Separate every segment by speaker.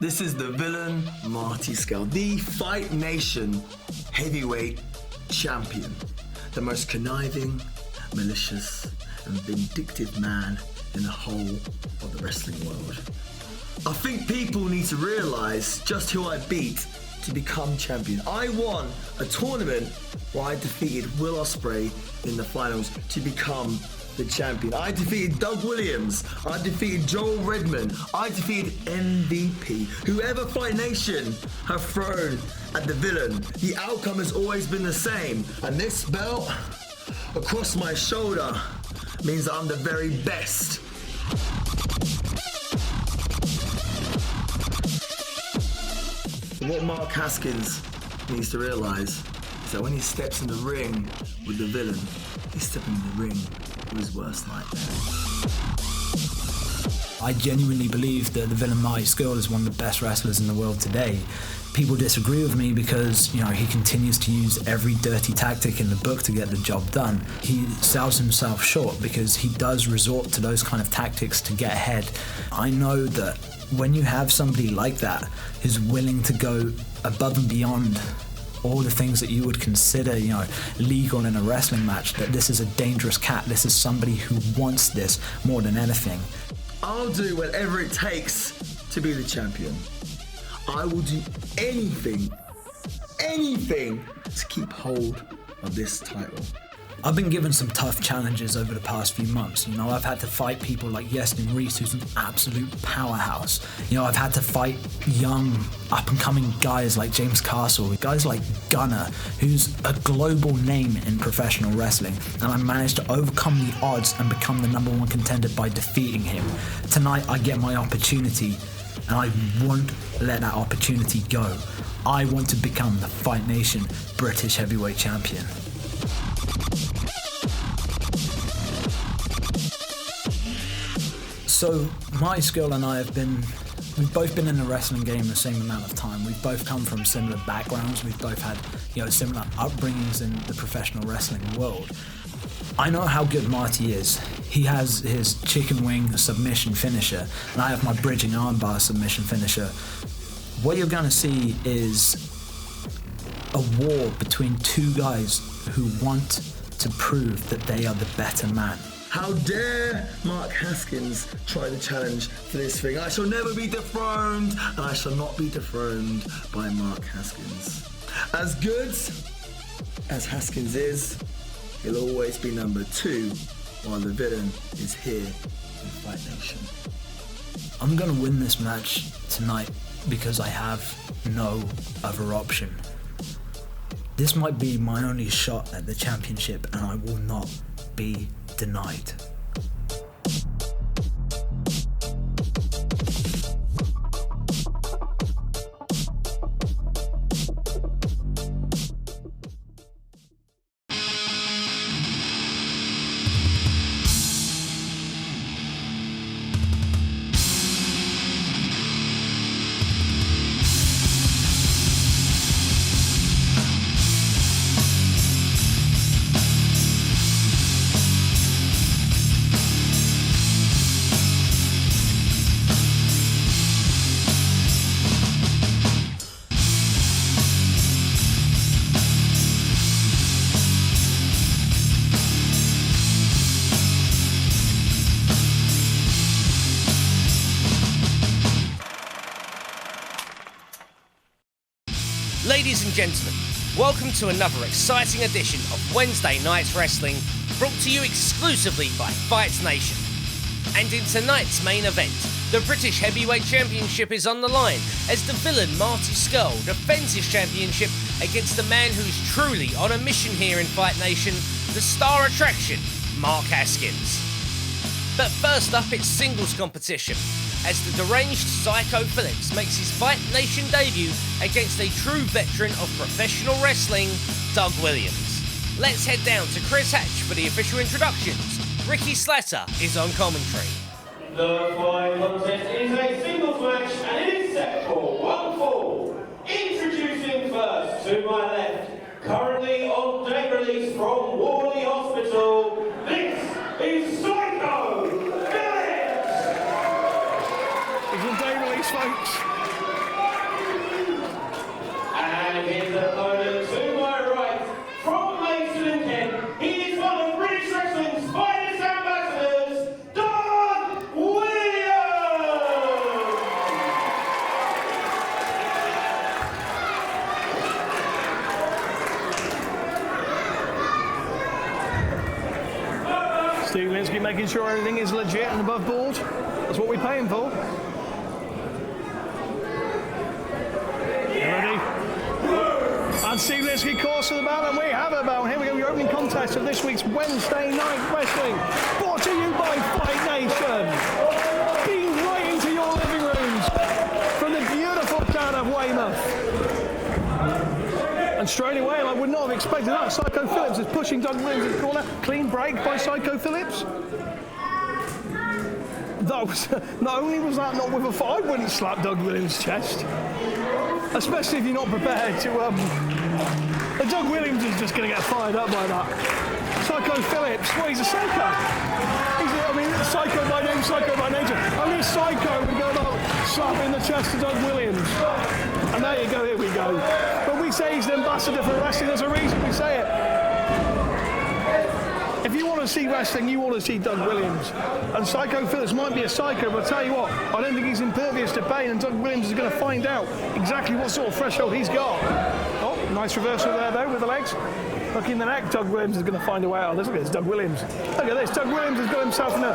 Speaker 1: This is the villain Marty Scurll, the Fight Nation heavyweight champion, the most conniving, malicious, and vindictive man in the whole of the wrestling world. I think people need to realise just who I beat to become champion. I won a tournament where I defeated Will Ospreay in the finals to become the champion. I defeated Doug Williams. I defeated Joel Redman. I defeated MVP. Whoever Fight Nation have thrown at the villain, the outcome has always been the same. And this belt across my shoulder means that I'm the very best. What Mark Haskins needs to realise is that when he steps in the ring with the villain, he's stepping in the ring with his worst nightmare.
Speaker 2: I genuinely believe that the villain Marty Scurll is one of the best wrestlers in the world today. People disagree with me because, he continues to use every dirty tactic in the book to get the job done. He sells himself short because he does resort to those kind of tactics to get ahead. I know that when you have somebody like that who's willing to go above and beyond all the things that you would consider, legal in a wrestling match, that this is a dangerous cat. This is somebody who wants this more than anything.
Speaker 1: I'll do whatever it takes to be the champion. I will do anything to keep hold of this title.
Speaker 2: I've been given some tough challenges over the past few months. I've had to fight people like Yestin Reese, who's an absolute powerhouse. I've had to fight young, up-and-coming guys like James Castle, guys like Gunner, who's a global name in professional wrestling. And I managed to overcome the odds and become the number one contender by defeating him. Tonight, I get my opportunity, and I won't let that opportunity go. I want to become the Fight Nation British Heavyweight Champion. So, Marty Scurll and I we've both been in the wrestling game the same amount of time. We've both come from similar backgrounds. We've both had, similar upbringings in the professional wrestling world. I know how good Marty is. He has his chicken wing submission finisher, and I have my bridging armbar submission finisher. What you're going to see is a war between two guys who want to prove that they are the better man.
Speaker 1: How dare Mark Haskins try to challenge for this thing? I shall never be dethroned, and I shall not be dethroned by Mark Haskins. As good as Haskins is, he'll always be number 2, while the villain is here in Fight Nation.
Speaker 2: I'm going to win this match tonight because I have no other option. This might be my only shot at the championship, and I will not be denied.
Speaker 3: Ladies and gentlemen, welcome to another exciting edition of Wednesday Night's Wrestling, brought to you exclusively by Fight Nation. And in tonight's main event, the British Heavyweight Championship is on the line as the villain Marty Scurll defends his championship against the man who's truly on a mission here in Fight Nation, the star attraction, Mark Haskins. But first up, it's singles competition, as the deranged Psycho Phillips makes his Fight Nation debut against a true veteran of professional wrestling, Doug Williams. Let's head down to Chris Hatch for the official introductions. Ricky Slatter is on commentary.
Speaker 4: The following contest is a singles match and it is set for one fall. Introducing first to my left, currently on day release from Worley Hospital, this is Psycho Phillips!
Speaker 5: He's on day release, folks. Steve Linsky making sure everything is legit and above board. That's what we're paying for. Ready? And Steve Linsky calls to the bell, and we have a bell. Here we go, your opening contest of this week's Wednesday Night Wrestling. Brought to you by Fight Nation. Beamed right into your living rooms from the beautiful town of Weymouth. And straight away, I would not have expected that. Psycho Phillips is pushing Doug Williams in the corner. Clean break by Psycho Phillips. That was, not only was that not with a fight, I wouldn't slap Doug Williams' chest. Especially if you're not prepared to... Doug Williams is just going to get fired up by that. Psycho Phillips, well, he's a psycho. Psycho by name, psycho by nature. Only a psycho would go about slapping the chest of Doug Williams. And there you go, here we go. But we say he's the ambassador for wrestling, there's a reason we say it. If you want to see wrestling, you want to see Doug Williams. And Psycho Phillips might be a psycho, but I'll tell you what, I don't think he's impervious to pain, and Doug Williams is going to find out exactly what sort of threshold he's got. Oh, nice reversal there, though, with the legs. Look in the neck, Doug Williams is going to find a way out of this. Look at this, Doug Williams. Look at this, Doug Williams has got himself in a...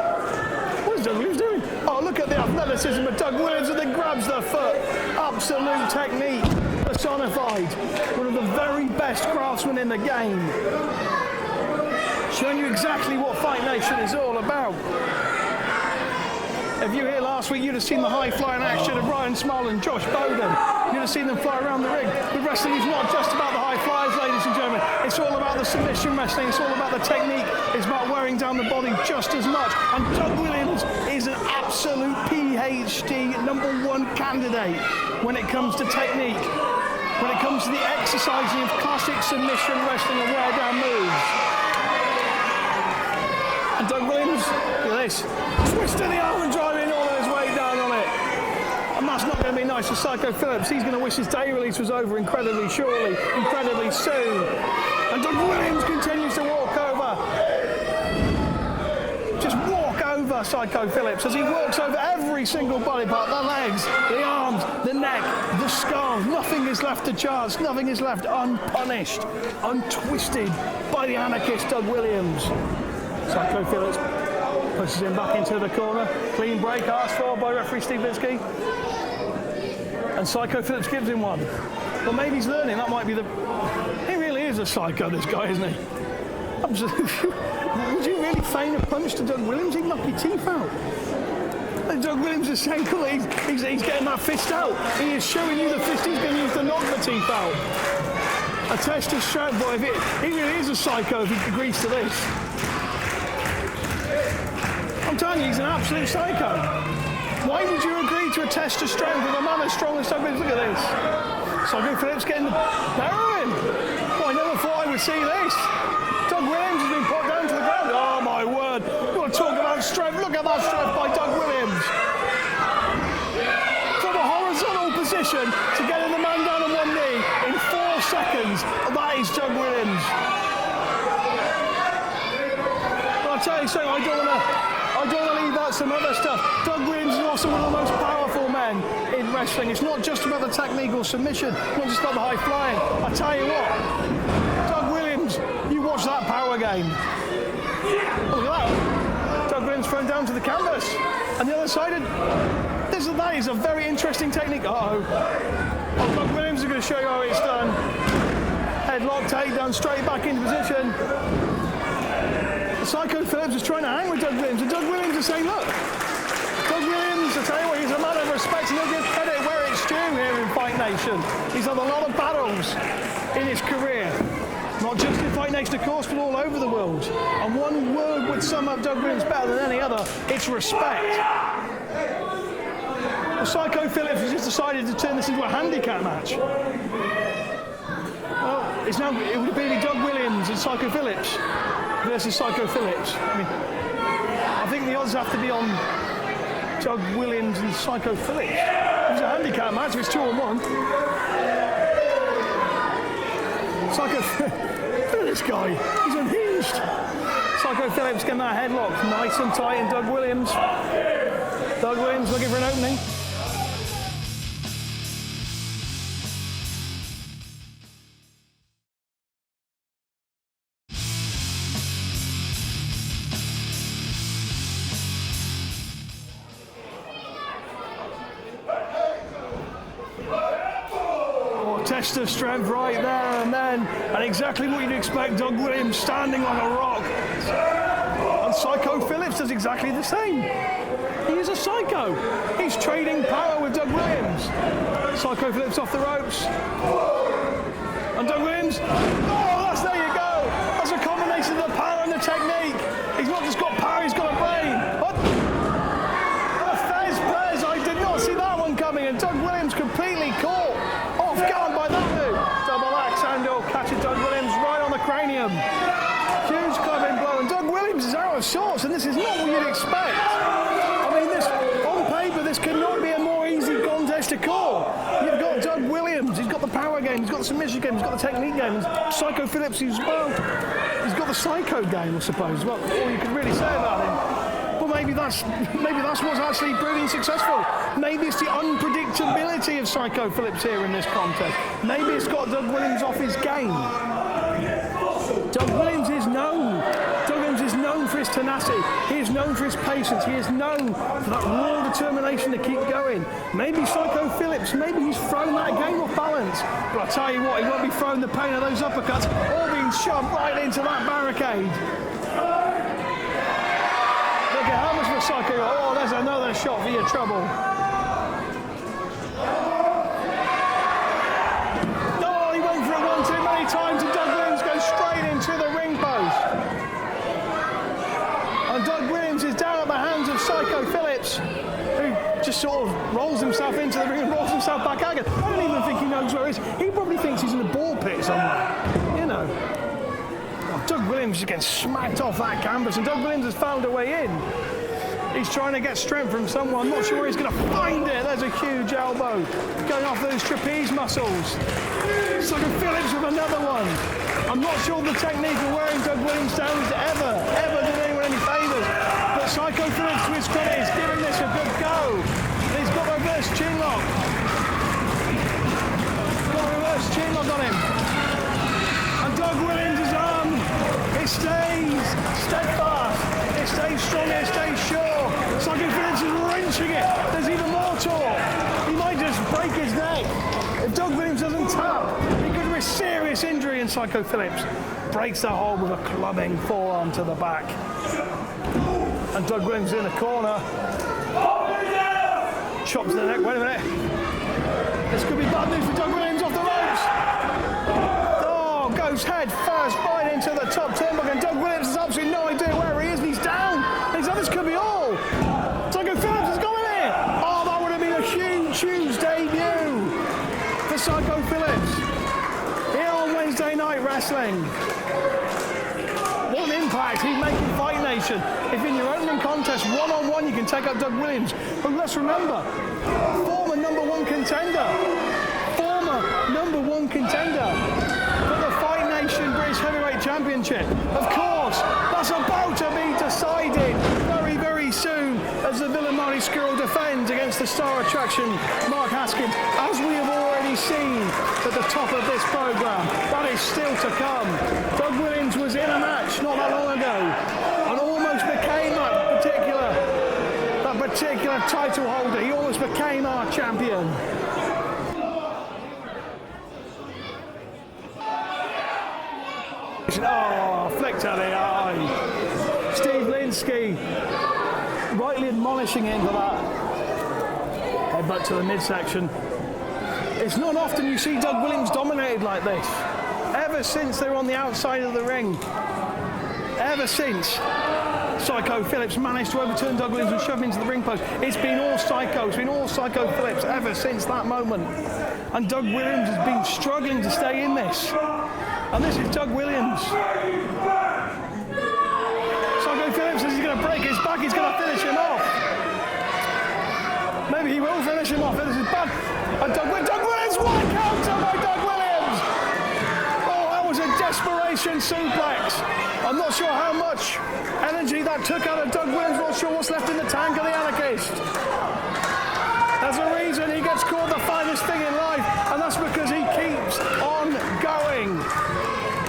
Speaker 5: What is Doug Williams doing? Oh, look at the athleticism of Doug Williams, and then grabs the foot. Absolute technique personified. One of the very best craftsmen in the game. Showing you exactly what Fight Nation is all about. If you were here last week, you'd have seen the high-flying action of Ryan Small and Josh Bowden. You'd have seen them fly around the ring. But wrestling is not just about the high flyers, ladies and gentlemen. It's all about the submission wrestling. It's all about the technique. It's about wearing down the body just as much. And Doug Williams is an absolute PhD #1 candidate when it comes to technique, when it comes to the exercising of classic submission wrestling and wear-down moves. And Doug Williams, look at this, twisting the arm and driving all his way down on it. And that's not going to be nice for Psycho Phillips. He's going to wish his day release was over incredibly shortly, incredibly soon. And Doug Williams continues to walk over. Just walk over Psycho Phillips as he walks over every single body part, the legs, the arms, the neck, the skull. Nothing is left to chance. Nothing is left unpunished, untwisted by the anarchist Doug Williams. Psycho Phillips pushes him back into the corner. Clean break asked for by referee Steve Linsky. And Psycho Phillips gives him one. Well, maybe he's learning. That might be the... He really is a psycho, this guy, isn't he? Absolutely. Would you really feign a punch to Doug Williams? He'd knock your teeth out. And Doug Williams is saying, cool, he's getting that fist out. He is showing you the fist he's going to use to knock the teeth out. A test of strength, but he really is a psycho if he agrees to this. I'm telling you, he's an absolute psycho. Why would you agree to a test of strength with a man as strong as Doug Williams? Look at this. Psycho Phillips getting the heroin. Well, I never thought I would see this. Doug Williams has been put down to the ground. Oh, my word. You want to talk about strength? Look at that strength by Doug Williams. From a horizontal position to getting the man down on one knee in 4 seconds. That is Doug Williams. But I'll tell you something, I don't want to leave out some other stuff. Doug Williams is also one of the most powerful men in wrestling. It's not just about the technique or submission, not just about the high flying. I tell you what, Doug Williams, you watch that power game. Look at that. Doug Williams thrown down to the canvas. And the other side, that is a very interesting technique. Uh-oh. Well, Doug Williams is going to show you how it's done. Headlock, takedown, straight back into position. Psycho Phillips is trying to hang with Doug Williams, and Doug Williams is saying, look, Doug Williams, I tell you what, he's a man of respect, and he'll give credit where it's due here in Fight Nation. He's had a lot of battles in his career, not just in Fight Nation, of course, but all over the world. And one word would sum up Doug Williams better than any other, it's respect. Well, Psycho Phillips has just decided to turn this into a handicap match. Well, it would be Doug Williams and Psycho Phillips versus Psycho Phillips. I think the odds have to be on Doug Williams and Psycho Phillips. It's a handicap match, if it's 2-on-1. Psycho Phillips, look at this guy, he's unhinged. Psycho Phillips getting that headlock nice and tight, and Doug Williams looking for an opening. test of strength right there and then, and exactly what you'd expect, Doug Williams standing on a rock. And Psycho Phillips does exactly the same. He is a psycho. He's trading power with Doug Williams. Psycho Phillips off the ropes. And Doug Williams, there you go. That's a combination of the power and the technique. He's not just got power, he's got a brain. Fez, I did not see that one coming, and Doug Williams completely caught off guard by that move. Double axe handle, catching Doug Williams right on the cranium. Huge clubbing blow, and Doug Williams is out of sorts, and this is not what you'd expect. I mean, on paper, this cannot be a more easy contest to call. You've got Doug Williams, he's got the power game, he's got the submission game, he's got the technique game, and Psycho Phillips, he's got the psycho game, I suppose. Well, all you can really say about him. But maybe that's what's actually proving successful. Maybe it's the unpredictability of Psycho Phillips here in this contest. Maybe it's got Doug Williams off his game. Doug Williams is known for his tenacity. He is known for his patience. He is known for that raw determination to keep going. Maybe Psycho Phillips, maybe he's thrown that game off balance. But I'll tell you what, he won't be throwing the pain of those uppercuts or being shoved right into that barricade. Look at how much of a Psycho. Oh, there's another shot for your trouble. Oh, he went for it one too many times, and Doug Williams goes straight into the ring post. And Doug Williams is down at the hands of Psycho Phillips, who just sort of rolls himself into the ring and rolls himself back out again. I don't even think he knows where he is. He probably thinks he's in a ball pit somewhere, you know. Oh, Doug Williams is getting smacked off that canvas, and Doug Williams has found a way in. He's trying to get strength from someone. Not sure where he's going to find it. There's a huge elbow going off those trapeze muscles. Psycho Phillips with another one. I'm not sure the technique of wearing Doug Williams down has ever did anyone any favours. But Psycho Phillips, to his credit, is giving this a good go. He's got a reverse chin lock. Got a reverse chin lock on him. And Doug Williams' arm, it stays steadfast. It stays strong, it stays sure. Psycho Phillips is wrenching it. There's even more torque. He might just break his neck. If Doug Williams doesn't tap, he could risk serious injury, and Psycho Phillips breaks the hold with a clubbing forearm to the back. And Doug Williams in the corner. Chops to the neck. Wait a minute. This could be bad news for Doug Williams off the ropes. Oh, goes head first right into the top turnbuckle, and Doug Williams has absolutely no idea where he is, and he's down. And he's like, this could be all. Psycho Phillips has gone in here. Oh, that would have been a huge debut for Psycho Phillips here on Wednesday Night Wrestling. What an impact he's making Fight Nation. If in your opening contest, one-on-one, you can take out Doug Williams. But let's remember, former number one contender for the Fight Nation British Heavyweight Championship. Of course, that's about to be decided very soon as the Villain Marty Scurll defends against the star attraction Mark Haskins, as we have already seen at the top of this program. That is still to come. Doug Williams was in a match not that long ago and almost became that particular title holder. He almost became our champion. Oh, flick to the eye. Steve Linsky rightly admonishing him for that. Headbutt to the midsection. It's not often you see Doug Williams dominated like this. Ever since they were on the outside of the ring. Ever since Psycho Phillips managed to overturn Doug Williams and shove him into the ring post. It's been all Psycho. It's been all Psycho Phillips ever since that moment. And Doug Williams has been struggling to stay in this. And this is Doug Williams. Psycho Phillips says he's going to break his back. He's going to finish him off. Maybe he will finish him off. This is bad. And Doug Williams, one counter by Doug Williams. Oh, that was a desperation suplex. I'm not sure how much energy that took out of Doug Williams. Not sure what's left in the tank of the Anarchist. There's a reason he gets called the finest thing in life, and that's because he keeps on going.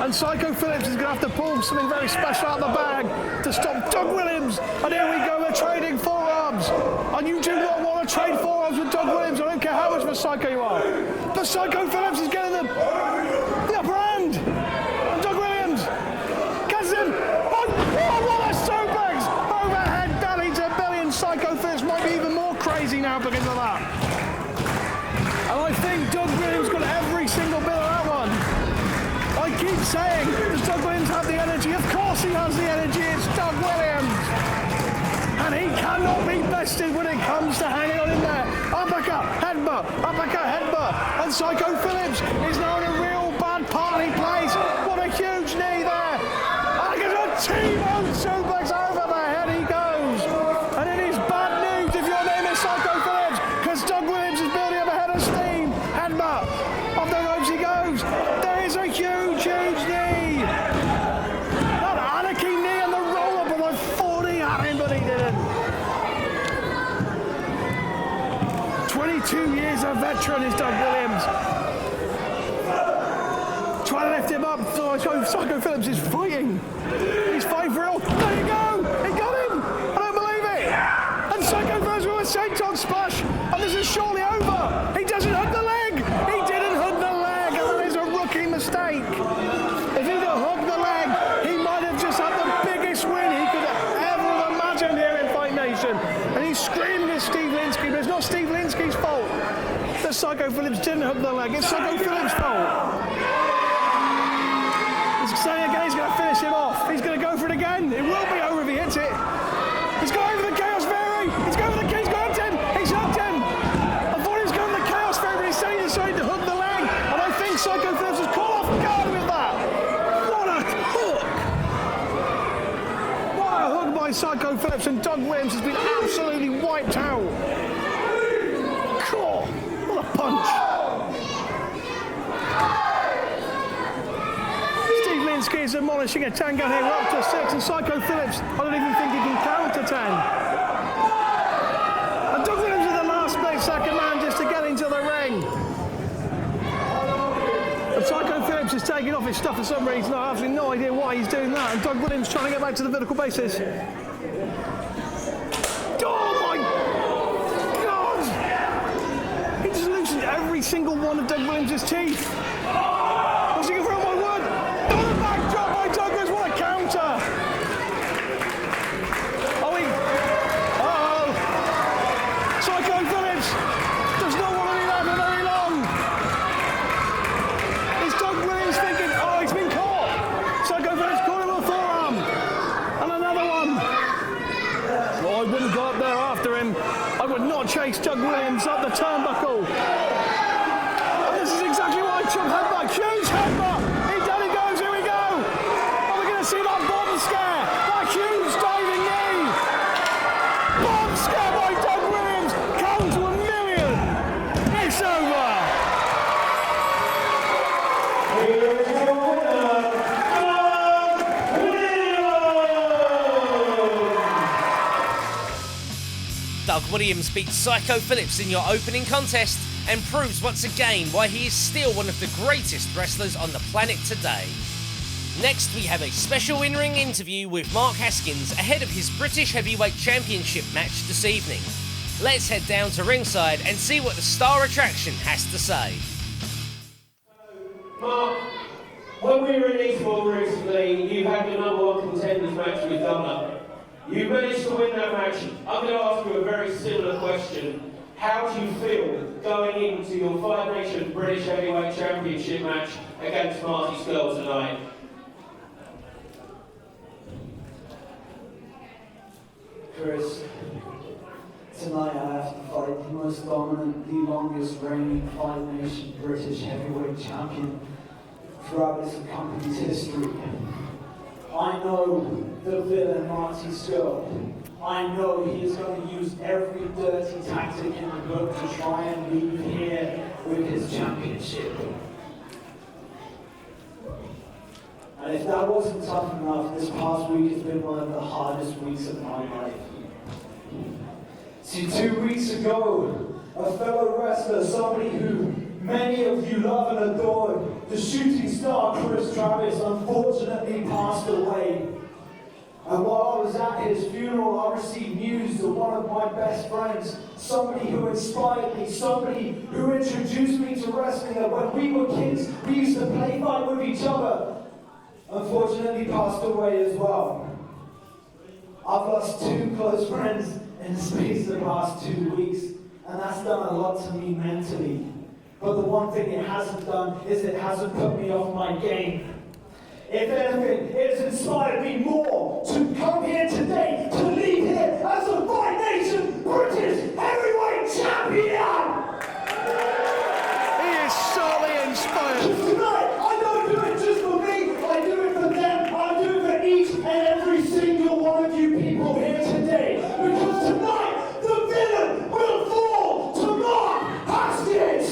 Speaker 5: And Psycho Phillips is going to have to pull something very special out of the bag to stop Doug Williams. And here we go, they're trading forearms. And you do not want to trade forearms with Doug Williams. I don't care how much of a psycho you are. But Psycho Phillips is getting the and Psycho Phillips might be even more crazy now because of that. And I think Doug Williams got every single bit of that one. I keep saying, does Doug Williams have the energy? Of course he has the energy, it's Doug Williams. And he cannot be bested when it comes to hanging on in there. Uppercut, headbutt, and Psycho Phillips is now in a real bad party place. What a huge knee there. And a T-bone suplex over the head he goes. And it is bad news if your name is Psycho Phillips, because Doug Williams is building up a head of steam. Headbutt, off the ropes he goes. There is a huge knee. That Anarchy knee and the roll-up, and I thought he had him, but he didn't. 22 years a veteran is Doug Williams. Trying to lift him up, Psycho Phillips is fighting. He's fighting for real. There you go! He got him! I don't believe it! And Psycho Phillips with a senton splash, and this is surely over. He doesn't hook the leg! He didn't hook the leg, and that is a rookie mistake. If he'd have hooked the leg, he might have just had the biggest win he could have ever imagined here in Fight Nation. And he's screaming at Steve Linsky, but it's not Steve Linsky's fault that Psycho Phillips didn't hook the leg. It's Psycho Phillips' fault. He's saying again he's going to finish him off. He's going to go for it again. It will be over if he hits it. He's going over the Chaos Fairy. He's going for the He's hooked him. He's hooked him. I thought he was going for the Chaos Fairy, but he's saying he decided to hook the leg. And I think Psycho Phillips was caught off guard with that. What a hook. What a hook by Psycho Phillips, and Doug Williams has been absolutely wiped out. God, what a punch. Linsky is admonishing a 10 gun here. We're up to 6, and Psycho Phillips, I don't even think he can count to 10. And Doug Williams is the last split-second man just to get into the ring. And Psycho Phillips is taking off his stuff for some reason. I have absolutely no idea why he's doing that. And Doug Williams trying to get back to the vertical basis. Oh my God! He just loosened every single one of Doug Williams' teeth. What's he going for? Oh my word! Backdrop by Douglas, what a counter! Psycho Phillips does not want to be there for very long. Is Doug Williams thinking, oh, he's been caught? Psycho Phillips caught him with a forearm. And another one. Well, I wouldn't go up there after him. I would not chase Doug Williams up the turnbuckle. And this is exactly what I took headbutt. Huge headbutt. See that bomb scare, that huge diving knee. Bomb scare by Doug Williams, count to 1,000,000. It's over.
Speaker 4: Here is your winner, Doug Williams.
Speaker 3: Doug Williams beats Psycho Phillips in your opening contest and proves once again why he is still one of the greatest wrestlers on the planet today. Next, we have a special in-ring interview with Mark Haskins ahead of his British Heavyweight Championship match this evening. Let's head down to ringside and see what the star attraction has to say.
Speaker 4: Mark, when we were in Eastbourne recently, you had your #1 contenders match with Donna. You managed to win that match. I'm going to ask you a very similar question. How do you feel going into your Fight Nation British Heavyweight Championship match against Marty Scurll tonight?
Speaker 6: Chris, tonight I have to fight the most dominant, the longest reigning Fight Nation British Heavyweight Champion throughout this company's history. I know the villain Marty Scurll. I know he is going to use every dirty tactic in the book to try and leave here with his championship. And if that wasn't tough enough, this past week has been one of the hardest weeks of my life. See, 2 weeks ago, a fellow wrestler, somebody who many of you love and adore, the shooting star Chris Travis, unfortunately passed away. And while I was at his funeral, I received news that one of my best friends, somebody who inspired me, somebody who introduced me to wrestling, that when we were kids, we used to play fight with each other, unfortunately passed away as well. I've lost 2 close friends in the space of the past 2 weeks, and that's done a lot to me mentally. But the one thing it hasn't done is it hasn't put me off my game. If anything, it has inspired me more to come here today, to leave here as a Fight Nation British Heavyweight Champion!
Speaker 5: He is sorely inspired.
Speaker 6: Tonight, I don't do it just for me, I do it for them, I do it for each and every single one of you people here today. Because tonight, the villain will fall to Mark Haskins!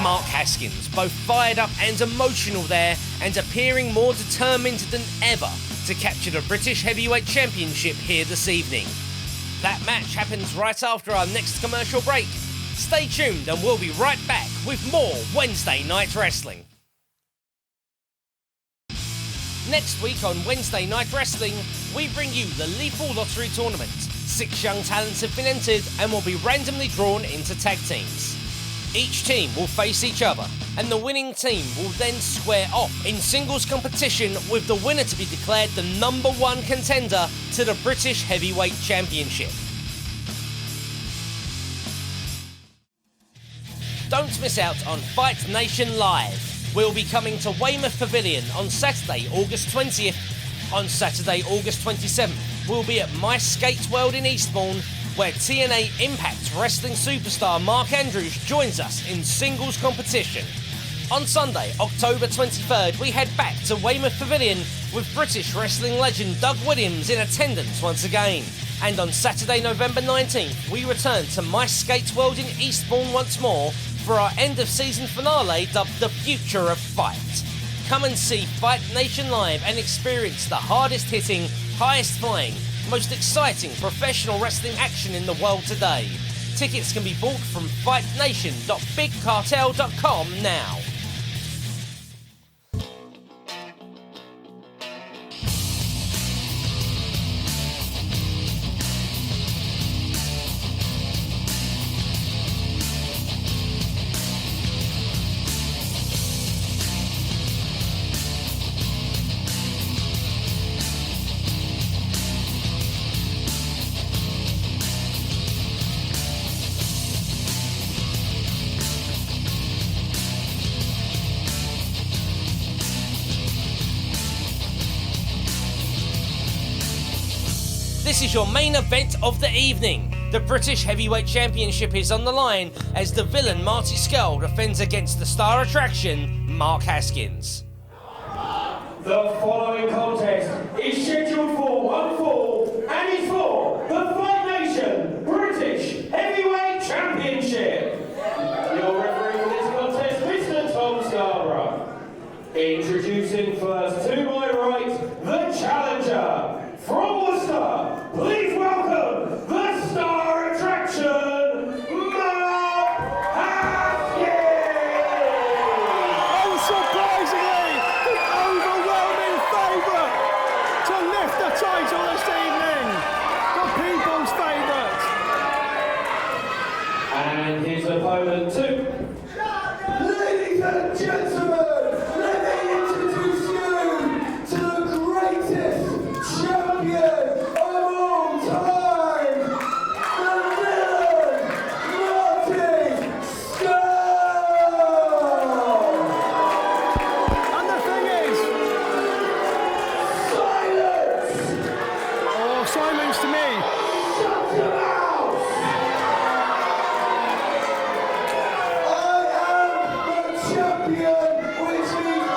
Speaker 3: Mark Haskins, both fired up and emotional there, and appearing more determined than ever to capture the British Heavyweight Championship here this evening. That match happens right after our next commercial break. Stay tuned and we'll be right back with more Wednesday Night Wrestling. Next week on Wednesday Night Wrestling, we bring you the Lethal Lottery Tournament. 6 young talents have been entered and will be randomly drawn into tag teams. Each team will face each other, and the winning team will then square off in singles competition, with the winner to be declared the number 1 contender to the British Heavyweight Championship. Don't miss out on Fight Nation Live. We'll be coming to Weymouth Pavilion on Saturday, August 20th. On Saturday, August 27th, we'll be at My Skate World in Eastbourne, where TNA Impact Wrestling superstar Mark Andrews joins us in singles competition. On Sunday, October 23rd, we head back to Weymouth Pavilion with British wrestling legend Doug Williams in attendance once again. And on Saturday, November 19th, we return to My Skate World in Eastbourne once more for our end-of-season finale dubbed The Future of Fight. Come and see Fight Nation Live and experience the hardest-hitting, highest-flying, most exciting professional wrestling action in the world today. Tickets can be bought from fightnation.bigcartel.com now. This is your main event of the evening. The British Heavyweight Championship is on the line as the villain Marty Scurll defends against the star attraction Mark Haskins.
Speaker 4: The following contest is scheduled for 1 fall and is for the Fight Nation British Heavyweight Championship. Your referee for this contest, Mr. Tom Scarborough. Introducing first to my right, the challenger. From Worcester, please welcome the star attraction, Mark Haskins!
Speaker 5: Unsurprisingly, the overwhelming favourite to lift the title this evening. The people's favourite.
Speaker 4: And his opponent too.
Speaker 6: Ladies and gentlemen, let me introduce you to the greatest champion of all time, the villain, Marty Scurll!
Speaker 5: And the thing is,
Speaker 6: Silence!
Speaker 5: oh, silence to me.
Speaker 6: Shut your mouth! I am the champion, which means I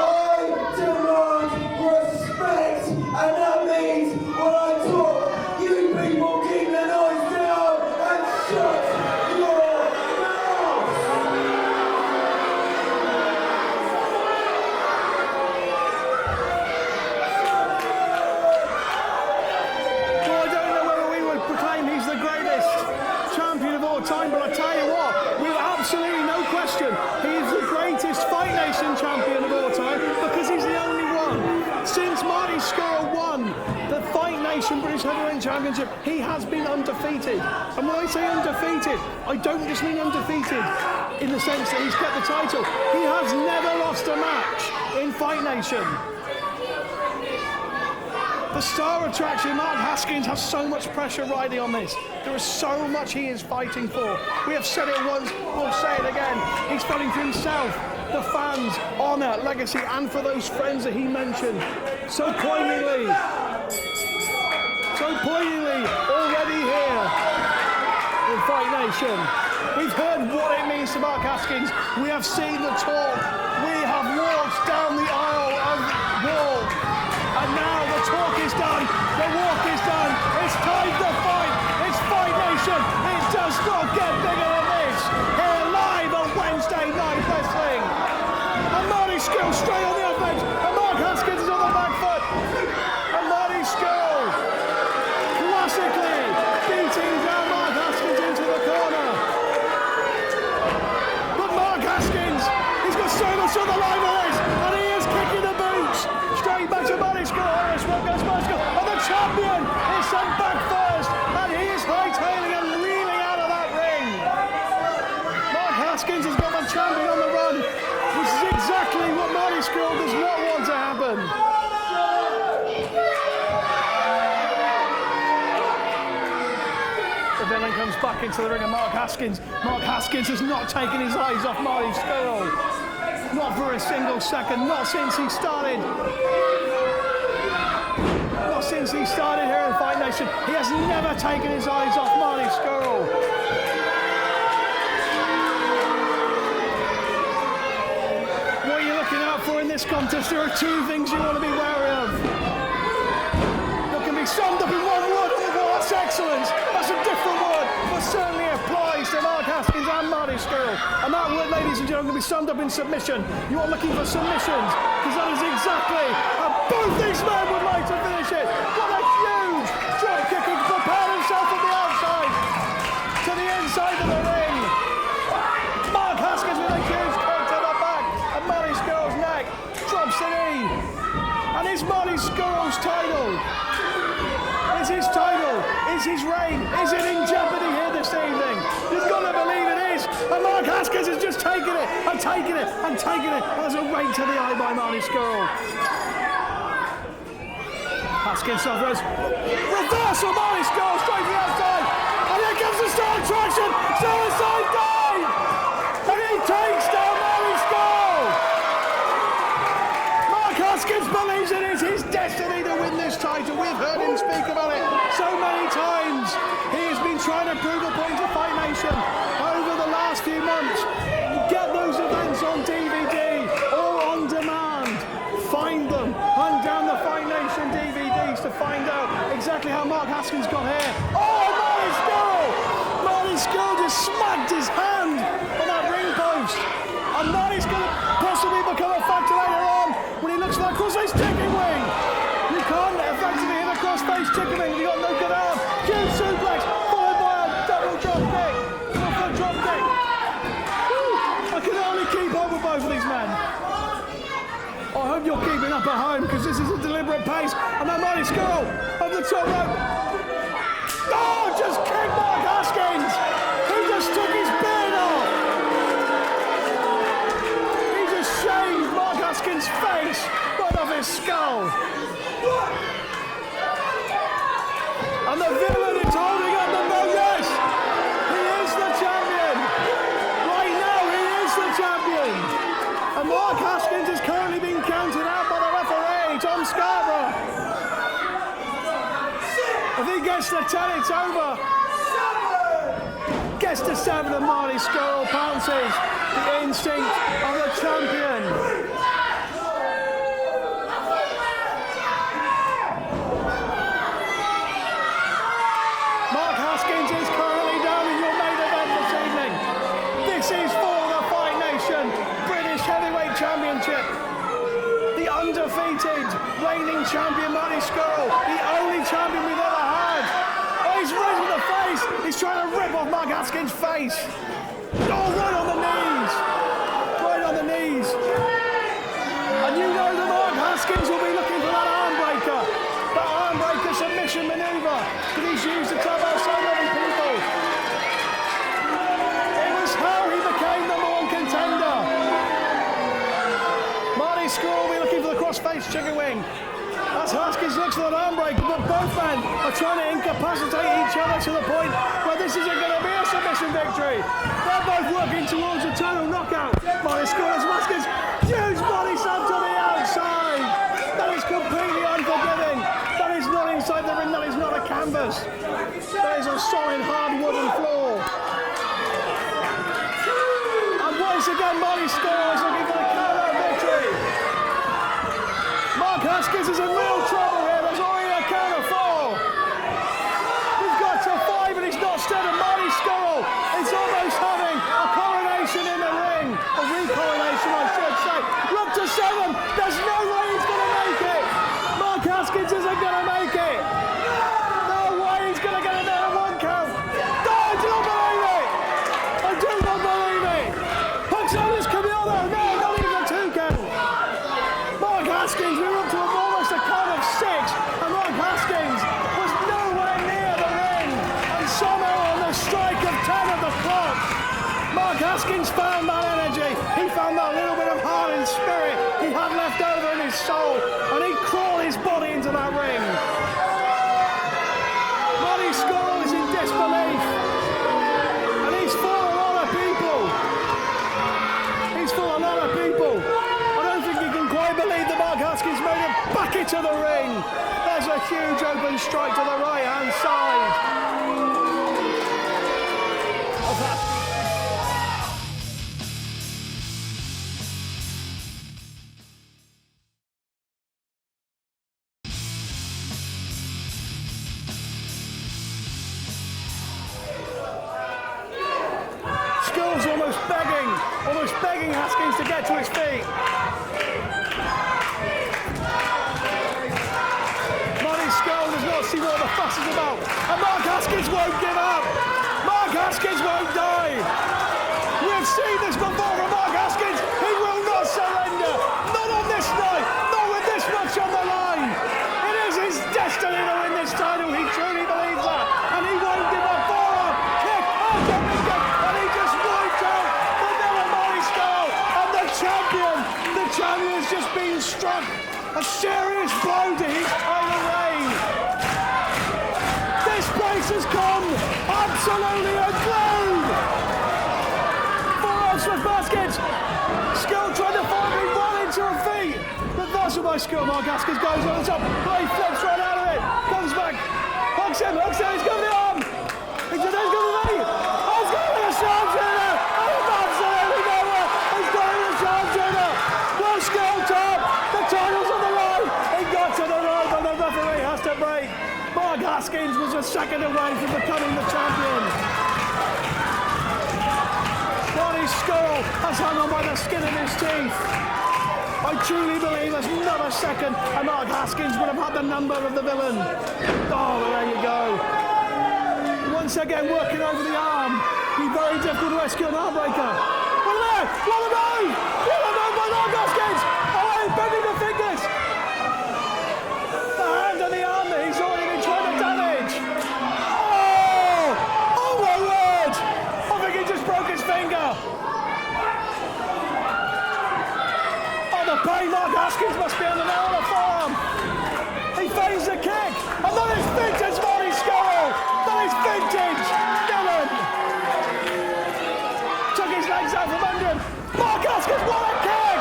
Speaker 6: demand respect, and that means when I talk, you people keep the noise down and shut your mouth!
Speaker 5: Well, I don't know whether we would proclaim he's the greatest champion of all time, but I tell you what, with absolutely no question, he is the greatest Fight Nation champion of all time because he's the only one. Since Marty Scurll won the Fight Nation British Heavyweight Championship, he has been undefeated. And when I say undefeated, I don't just mean undefeated in the sense that he's kept the title. He has never lost a match in Fight Nation. The a star attraction. Mark Haskins has so much pressure riding on this. There is so much he is fighting for. We have said it once, we'll say it again. He's fighting for himself, the fans, honour, legacy, and for those friends that he mentioned so poignantly already here in Fight Nation. We've heard what it means to Mark Haskins. We have seen the talk. We have walked down the aisle of war. And now the talk is done. The walk is done. It's time to fight. It's Fight Nation. It does not get bigger than this. Here live on Wednesday Night Wrestling. And Marty Scurll straight on the offense. And Mark Haskins is on the back foot. And Marty Scurll classically beating down Mark Haskins into the corner. But Mark Haskins, he's got so much on the line with this, and he is kicking the boots. Straight back to Marty Scurll. One goes Marty Scurll, and the champion is sent back first, and he is hightailing and reeling out of that ring. Mark Haskins has got the champion on the run, which is exactly what Marty Scurll does not want to happen. The villain comes back into the ring, and Mark Haskins has not taken his eyes off Marty Scurll. Not for a single second, not since he started. Not since he started here in Fight Nation. He has never taken his eyes off Marty Scurll. What are you looking out for in this contest? There are two things you want to be wary of. That can be summed up in one word. Well, that's excellence. That's a different word, but certainly applies to Mark Haskins and Marty Scurll. And that word, ladies and gentlemen, can be summed up in submission. You are looking for submissions, because that is exactly how both these men would like to finish it. What a huge drop kick. He prepared himself from the outside to the inside of the ring. Mark Haskins with a huge kick to the back of Marty Scurll's neck. Drops the knee. And it's Marty Scurll's title. Is his title, is his reign, is it in jeopardy here this evening? You've got to believe it is. And Mark Haskins has just taken it, and taken it, and taken it. There's a rake to the eye by Marty Scurll. Haskins suffers. Reversal, Marty Scurll straight to the outside. And here comes the star attraction, Suicide Dive! And he takes down Marty Scurll. Mark Haskins believes it is his destiny to win this title. We've heard him speak about it so many times. He has been trying to prove a point to Fight Nation over the last few months. Get those events on DVD or on demand. Find them. Hunt down the Fight Nation DVDs to find out exactly how Mark Haskins got here. Oh, Marty Scurll! Marty Scurll just smacked his hand on that ring post. And Marty's going to possibly become a factor later on when he looks for that crossface chicken wing. You can't effectively hit a crossface chicken wing if you've got no good arm. Huge suplex, followed by a double drop kick. Double drop kick. Woo. I can only keep up with both of these men. I hope you're keeping up at home, because this is a deliberate pace. And now Marty Scurll on the top rope. Oh, just kicked Mark Haskins. He just took his beard off. He just shaved Mark Haskins' face right off his skull. And the villain is holding up the belt. Yes, he is the champion. Right now, he is the champion. And Mark Haskins is currently being counted out by the referee, Tom Scarborough. If he gets to 10, it's over. Gets to 7, and Marty Scurll pounces. The instinct of the champion. Mark Haskins is currently down in your main event this evening. This is for the Fight Nation British Heavyweight Championship. The undefeated reigning champion Marty Scurll, the only champion we've ever had. Oh, he's raising the face. He's trying to rip off Mark Haskins' face. Oh, right on the knees. Right on the knees. And you know that Mark Haskins will be looking for that arm breaker. That arm breaker submission maneuver that he's used to tap out so many people. It was how he became #1 contender. Marty Scurll will be looking for the crossface chicken wing. That's Haskins looks for an arm break, but both men are trying to incapacitate each other to the point where this isn't going to be a submission victory. They're both working towards a total knockout. Marty Scurll has Haskins. Huge body slam to the outside. That is completely unforgiving. That is not inside the ring. That is not a canvas. That is a solid, hard wooden floor. And once again, Marty Scurll is looking for the KO victory. Mark Haskins is in real trouble here. There's already a count of 4. We've got to 5 and he's not steady. Marty Scurll is almost having a coronation in the ring. A recoronation, I should say. We're up to 7. There's no way he's going to make it. Mark Haskins isn't going to make it. No way he's going to get it there at 1 count. No, I do not believe it. I do not believe it. Hooks on his Camilo. No, not even a 2 count. Mark Haskins, we were up to almost a count of 6, and Mark Haskins was nowhere near the ring, and somehow on the strike of 10 of the clock, Mark Haskins found that energy. He found that little bit of heart and spirit he had left over in his soul, and he crawled his body into that ring. Marty Scurll is in disbelief, and he's for a lot of people. He's for a lot of people. I don't think he can quite believe that Mark Haskins made it back into the ring. There's a huge open strike to the right-hand side. Of that. Scurll's almost begging Haskins to get to his feet. Marty Scurll does not see what the fuss is about. And Mark Haskins won't give up. Mark Haskins won't die. We've seen this before from Mark Haskins. He will not surrender. Not on this night. Not with this much on the line. It is his destiny to win this title. He truly believes that. And he won't give up. Forearm, kick, jumping kick. And he just wiped out the villain Marty Scurll. And the champion has just been struck a serious blow to his title reign. This place has come absolutely unglued. 4 Oxford baskets. Scurll trying to find me one into a feet. Reversal by Scurll. Mark Haskins goes on the top. He flips right out of it. Comes back. Hooks him. He's got the arm. He's got the knee. He's got the sharpshooter. He's absolutely nowhere. He's got the sharpshooter. Will Scurll top. The title's on the line. He got to the rope and the referee has to break. Mark Haskins was a second away from becoming the champion. Marty Scurll has hung on by the skin of his teeth. I truly believe there's not a second and Mark Haskins would have had the number of the villain. Oh, there you go. Once again working over the arm. Be very difficult to rescue an arm breaker. What a move! What a move! What a move by Mark Haskins! Oh, he's bending the fingers. The hand on the arm that he's already been trying to damage. Oh my word! I think he just broke his finger. Oh, the pain Mark Haskins must be under now on the forearm. He feigns the kick, and that is vintage Marty Scurll. That is vintage Dylan. Took his legs out from under him. Mark Haskins, what a kick!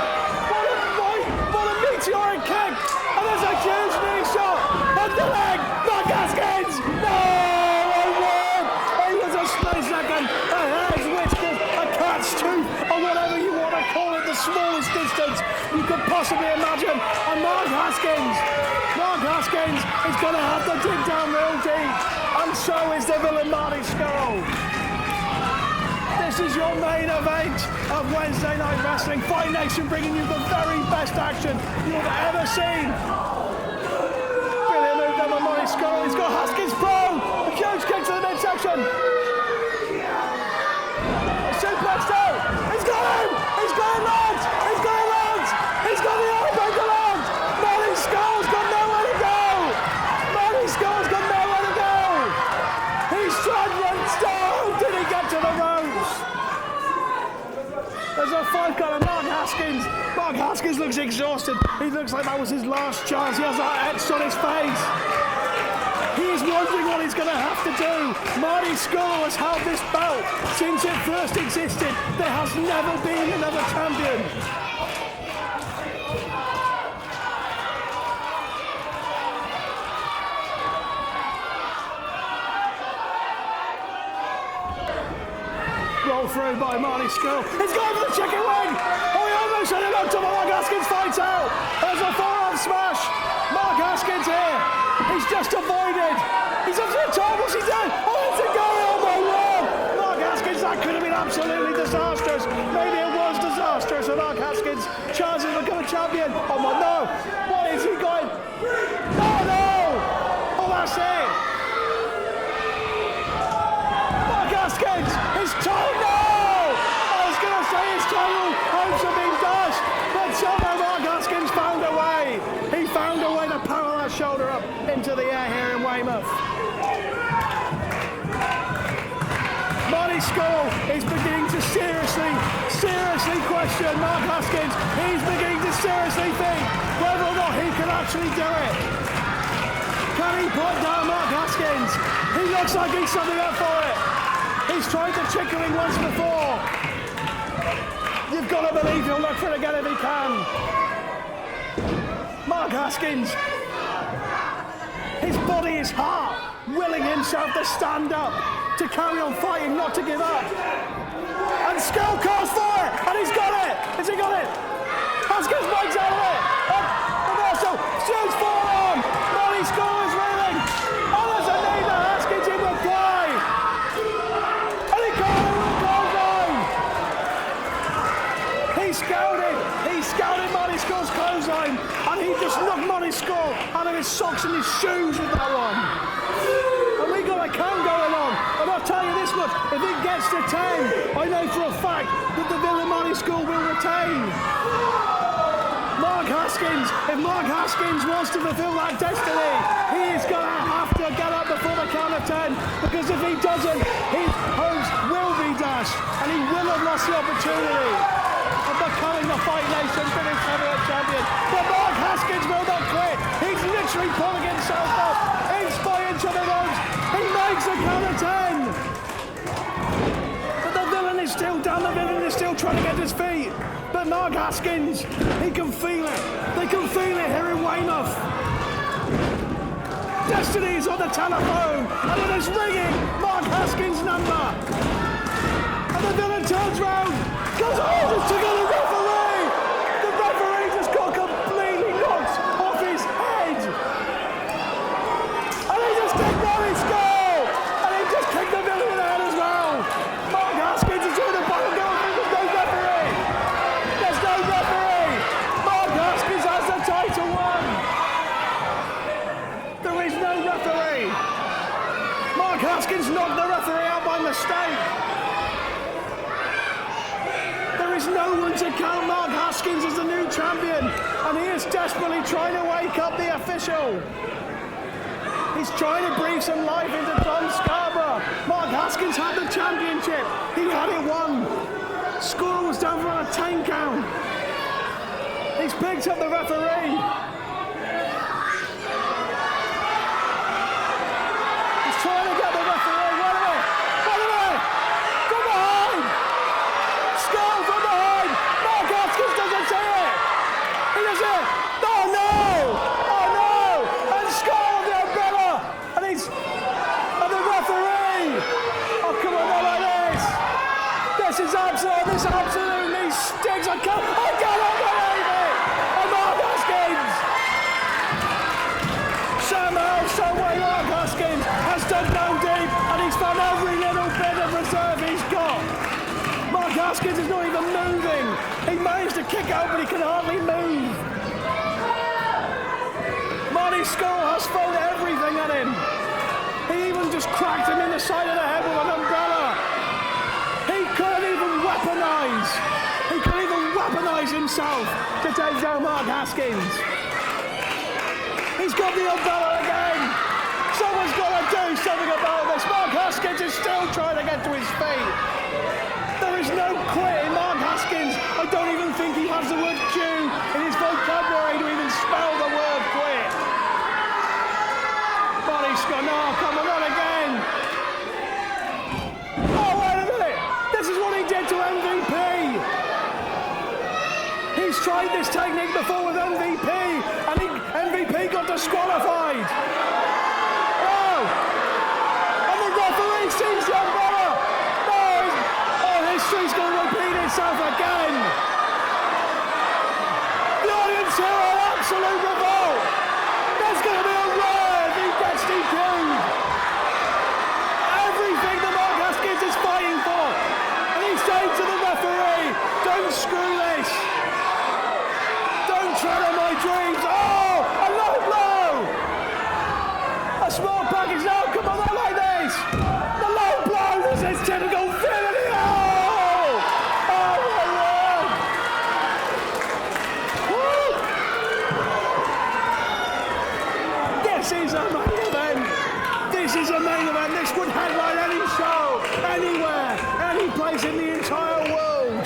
Speaker 5: What a meteoric kick! And there's a huge knee shot. And the leg, Mark Haskins! No! It was a split second. A hair's whiskers, a cat's tooth, or whatever you want to call it, the smallest distance you could possibly imagine. And Mark Haskins is going to have to dig down real deep. And so is the villain Marty Scurll. This is your main event of Wednesday Night Wrestling. Fight Nation bringing you the very best action you've ever seen. Brilliant move there by Marty Scurll. He's got Haskins prone. A huge kick to the midsection. A suplex out. He's got him. He's got him locked. He's got him locked. He's got the arm breaker locked. Marty Scurll's got nowhere to go. Marty Scurll's got nowhere to go. He's tried one star. Did he get to the ropes? There's a a 5 count of Mark Haskins. Mark Haskins looks exhausted. He looks like that was his last chance. He has that X on his face. He is wondering what he's going to have to do. Marty Scurll has held this belt since it first existed. There has never been another champion. Roll through by Marty Scurll. He's going for the chicken wing. Oh, he almost had it on top of Mark Haskins. Fights out. There's a forearm smash. Mark Haskins here. He's just avoided. He's up to the top. What's he done? Oh, it's a go. Oh, my word. Mark Haskins, that could have been absolutely disastrous. Maybe it was disastrous for Mark Haskins' chances to become a champion. Oh, my, no. What is he going? Oh, no. Oh, that's it. Mark Haskins, his title. No. I was going to say his title hopes have been dashed. But somehow Mark Haskins found a way. He found a way to power that shoulder up into the air here in Weymouth. Marty Scurll is beginning to seriously question Mark Haskins. He's beginning to seriously think whether or not he can actually do it. Can he put down Mark Haskins? He looks like he's something up for it. He's tried the chickering once before. You've got to believe he'll look for it again if he can. Mark Haskins, his body is heart, willing himself to stand up, to carry on fighting, not to give up. And Scurll calls for it, and he's got it. Has he got it? Haskins breaks out of it. And also shoots forearm. Marty Scurll is reeling. Oh, there's a knee to Haskins in reply. And he called it with a clothesline. He scouted Marty Scurll's clothesline, and he just knocked Marty Scurll out of his socks and his shoes with that one. And we got a count going on. And I'll tell you this much, if it gets to 10, I know for a fact that the villain Marty Scurll will retain. Mark Haskins, if Mark Haskins wants to fulfill that destiny, he is going to have to get up before the count of 10, because if he doesn't, his hopes will be dashed, and he will have lost the opportunity of becoming the Fight Nation British Heavyweight Champion. But Mark Haskins will not quit. He's literally pulling himself up, inch by inch on the ropes. He makes the count of 10. But the villain is still down. The villain is still trying to get to his feet. But Mark Haskins, he can feel it. They can feel it here in Weymouth. Destiny is on the telephone, and it is ringing Mark Haskins' number. And the villain turns round, goes, oh, just took out the referee. The referee just got completely knocked off his head. And he just kicked Marty Scurll. And he just kicked the villain in the head as well. Mark Haskins is doing the bottom goal. There's no referee. There's no referee. Mark Haskins has the title won. There is no referee. Mark Haskins knocked the referee out by mistake. There is no one to count Mark Haskins as the new champion, and he is desperately trying to wake up the official. He's trying to breathe some life into Tom Scarborough. Mark Haskins had the championship. He had it won. Scurll was down for a 10 count. He's picked up the referee. He's trying to get the referee. Wait a minute. From behind. Scurll from behind. Mark Haskins doesn't see it. He does it. Oh no. Oh no. And Scurll on the umbrella. And the referee. Oh, come on, not like this. This absolutely stinks. I cannot believe it. And Mark Haskins. Somehow, someway, Mark Haskins has dug down deep, and he's found every little bit of reserve he's got. Mark Haskins is not even moving. He managed to kick out, but he can hardly move. Marty Scurll has thrown everything at him. He even just cracked him in the side of the head with an umbrella. He couldn't even weaponize. He couldn't even weaponize himself to take down Mark Haskins. He's got the umbrella again. Someone's got to do something about this. Mark Haskins is still trying to get to his feet. There is no quit in Mark Haskins, tried this technique before with MVP, and MVP got disqualified. Oh! And the referee sees the umbrella. Oh, history's going to repeat itself again. The audience here are in absolute revolt. There's going to be a riot if he gets DQ'd. Everything that Mark Haskins is fighting for. And he's saying to the referee, don't screw this. Don't tread on my dreams. Oh, a low blow. A small package. No, come on, not like this. The low blow. This is typical villainy. Oh, my Lord. Woo. This is a main event. This is a main event. This would headline any show, anywhere, any place in the entire world.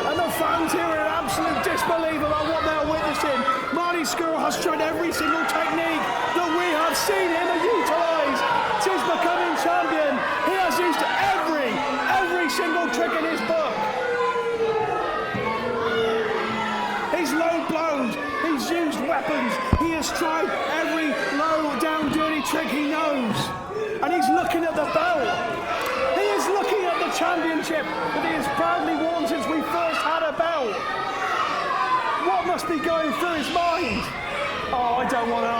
Speaker 5: And the fans here are in absolute disbelief about what they're witnessing. Marty Scurll has tried every single technique that we have seen him utilise since becoming champion. He has used every single trick in his book. He's low blows, he's used weapons, he has tried every low down dirty trick he knows. And he's looking at the belt. He is looking at the championship that he has proudly worn since we first had a belt. What must be going through his mind? Oh, I didn't want to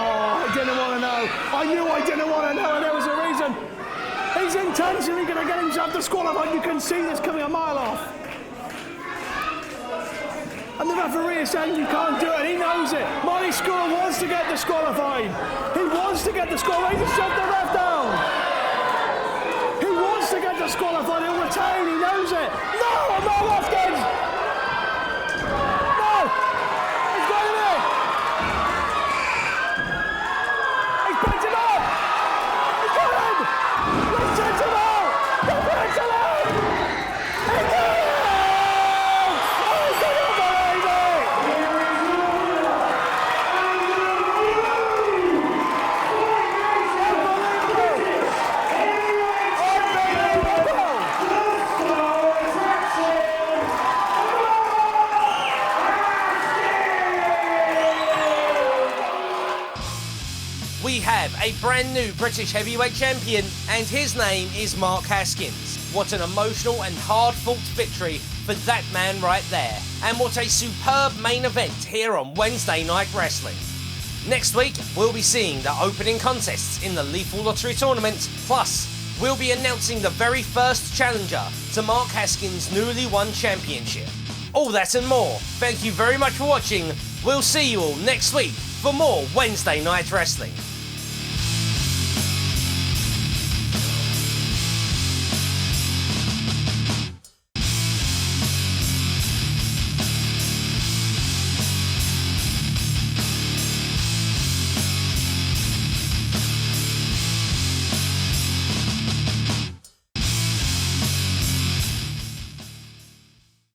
Speaker 5: know. I knew I didn't want to know, and there was a reason. He's intentionally going to get himself disqualified. You can see this coming a mile off. And the referee is saying you can't do it, and he knows it. Marty Scurll wants to get disqualified. He wants to get disqualified. He just shut the ref down. He wants to get disqualified. He'll retain. He knows it. No, I'm not Haskins. No, he's got him in. He's picked him up. He's got him. Let's send him out. The fans are out. He got him.
Speaker 3: We have a brand new British heavyweight champion, and his name is Mark Haskins. What an emotional and hard-fought victory for that man right there. And what a superb main event here on Wednesday Night Wrestling. Next week, we'll be seeing the opening contests in the Lethal Lottery Tournament, plus we'll be announcing the very first challenger to Mark Haskins' newly won championship. All that and more. Thank you very much for watching. We'll see you all next week for more Wednesday Night Wrestling.